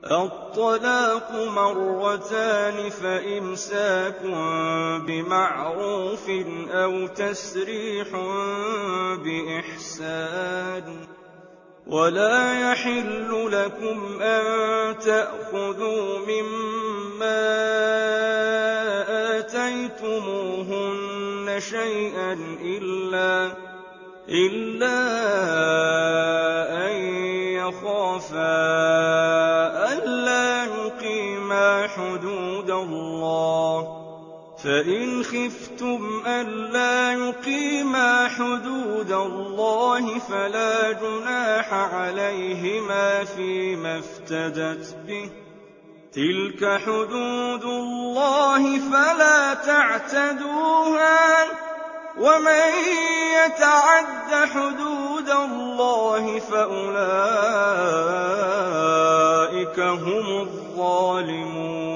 الطلاق مرتان فإمساك بمعروف أو تسريح بإحسان. ولا يحل لكم أن تأخذوا مما آتيتموهن شيئا إلا أن يخافا ألا يقيما حدود الله، فإن خفتم ألا يقيما حدود الله فلا جناح عليهما فيما افتدت به، تلك حدود الله فلا تعتدوها، ومن يتعد حدود الله فأولئك هم الظالمون.